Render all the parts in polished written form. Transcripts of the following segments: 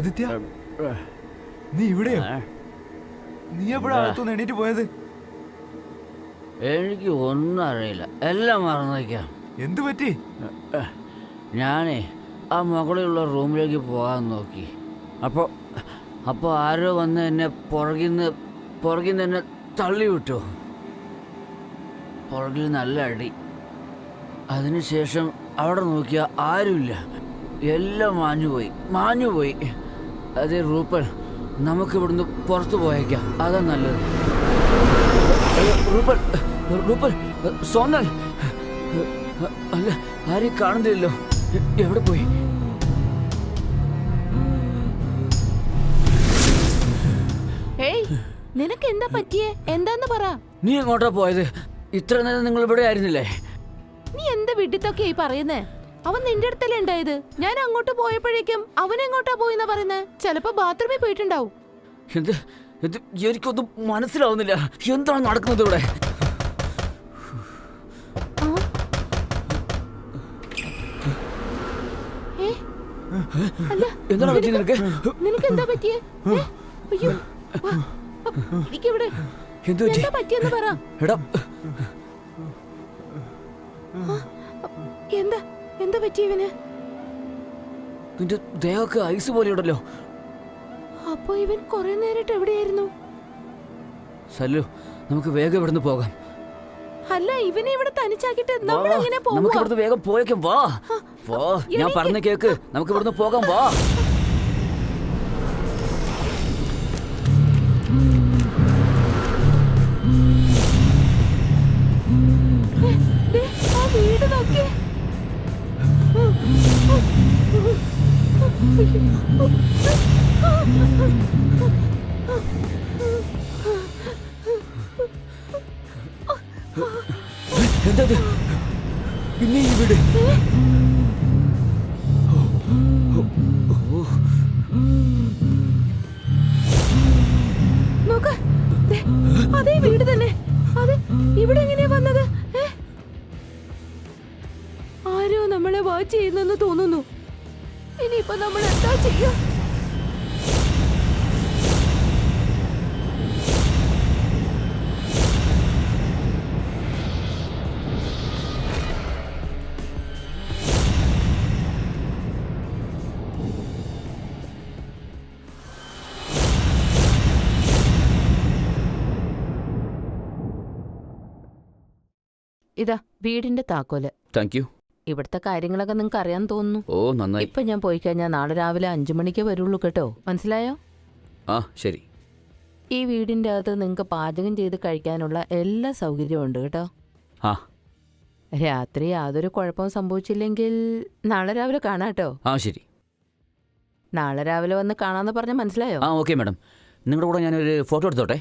ആദിത്യ, നീ ഇവിടെയോ? നീ എപ്പോഴാ അകത്തുനിന്ന് എണീറ്റ് പോയത്? എനിക്ക് ഒന്നും അറിയില്ല, എല്ലാം മറന്നേക്കാം. എന്തു പറ്റി? ഞാനേ ആ മുകളിലുള്ള റൂമിലേക്ക് പോകാൻ നോക്കി. അപ്പോൾ ആരോ വന്ന് എന്നെ പുറകിന്ന് എന്നെ തള്ളി വിട്ടു. പുറകിൽ നല്ല അടി. അതിനുശേഷം അവിടെ നോക്കിയാൽ ആരുമില്ല, എല്ലാം മാഞ്ഞുപോയി. അതെ റൂപ്പൽ, നമുക്ക് ഇവിടുന്ന് പുറത്തു പോയേക്കാം, അതാ നല്ലത്. റൂപ്പൽ, സോനൽ, അല്ല ആരെയും കാണുന്നില്ലല്ലോ, എവിടെ പോയി? നിനക്ക് എന്താ പറ്റിയേ? എന്താന്ന് പറ. നീ എങ്ങോട്ടാ പോയത്? ഇത്ര നേരം നിങ്ങൾ ഇവിടെ ആയിരുന്നില്ലേ? നീ എന്താ വീട്ടിത്തൊക്കെ പറയുന്നേ? അവൻ നിന്റെ അടുത്തല്ലേ ഉണ്ടായത്? ഞാൻ അങ്ങോട്ട് പോയപ്പോഴേക്കും അവൻ എങ്ങോട്ടാ പോയിന്നാ പറയുന്നേ? ചിലപ്പോ ബാത്റൂമിൽ പോയിട്ടുണ്ടാവും. എനിക്കൊന്നും മനസ്സിലാവുന്നില്ല, എന്താണ് നടക്കുന്നത് ഇവിടെ? എന്താണ് പറ്റിയ നിനക്ക്? നിനക്ക് എന്താ പറ്റിയേ? എന്താ പറ്റിയെന്ന് പറ. എന്താ പറ്റിയവന്? നിന്റെ ദേഹമൊക്കെ ഐസ് പോലെയുണ്ടല്ലോ. അപ്പൊ ഇവൻ കുറെ നേരിട്ട് എവിടെയായിരുന്നു? സല്ലു, നമുക്ക് വേഗം ഇവിടുന്ന് പോകാം. അല്ല, ഇവനെ ഇവിടെ തനിച്ചാക്കിട്ട് നമ്മൾ എങ്ങനെ പോകും? നമുക്ക് ഇവിടുന്ന് വേഗം പോയേക്കാം, വാ. ഞാൻ പറഞ്ഞ കേക്ക്, നമുക്ക് ഇവിടുന്ന് പോകാം, വാ. വീട് നോക്കി. എന്താ പിന്നെ ഈ വീട്? നോക്ക്, അതേ വീട് തന്നെ. അത് ഇവിടെ എങ്ങനെയാ വന്നത്? ആരോ നമ്മളെ വാച്ച് ചെയ്യുന്നെന്ന് തോന്നുന്നു. ഇനിയിപ്പോ നമ്മൾ എന്താ ചെയ്യാ? ഇതാ വീടിന്റെ താക്കോല്. Thank you. ഇവിടുത്തെ കാര്യങ്ങളൊക്കെ നിങ്ങൾക്ക് അറിയാൻ തോന്നുന്നു. ഓ നന്നായി. ഇപ്പൊ ഞാൻ പോയി കഴിഞ്ഞാൽ നാളെ രാവിലെ 5 മണിക്ക് വരുള്ളൂ കേട്ടോ, മനസ്സിലായോ? ആ ശരി. ഈ വീടിന്റെ അകത്ത് നിങ്ങൾക്ക് പാചകം ചെയ്ത് കഴിക്കാനുള്ള എല്ലാ സൗകര്യവും ഉണ്ട് കേട്ടോ. ആ രാത്രി യാതൊരു കുഴപ്പവും സംഭവിച്ചില്ലെങ്കിൽ നാളെ രാവിലെ കാണാട്ടോ. ആ ശരി. നാളെ രാവിലെ വന്ന് കാണാന്ന് പറഞ്ഞ മനസ്സിലായോ? ആ ഓക്കെ മാഡം. നിങ്ങളുടെ കൂടെ ഞാനൊരു ഫോട്ടോ എടുത്തോട്ടെ?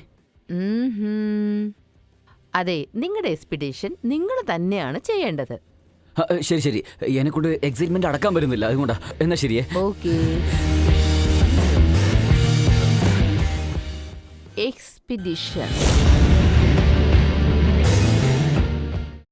അതെ, നിങ്ങളുടെ എക്സ്പെഡിഷൻ നിങ്ങൾ തന്നെയാണ് ചെയ്യേണ്ടത്. ശരി ശരി. എന്നെക്കൊണ്ട് എക്സൈറ്റ്മെന്റ് അടക്കാൻ വരുന്നില്ല, അതുകൊണ്ടാ. എന്നാ ശരിയേ. ഓക്കെ. എക്സ്പെഡിഷൻ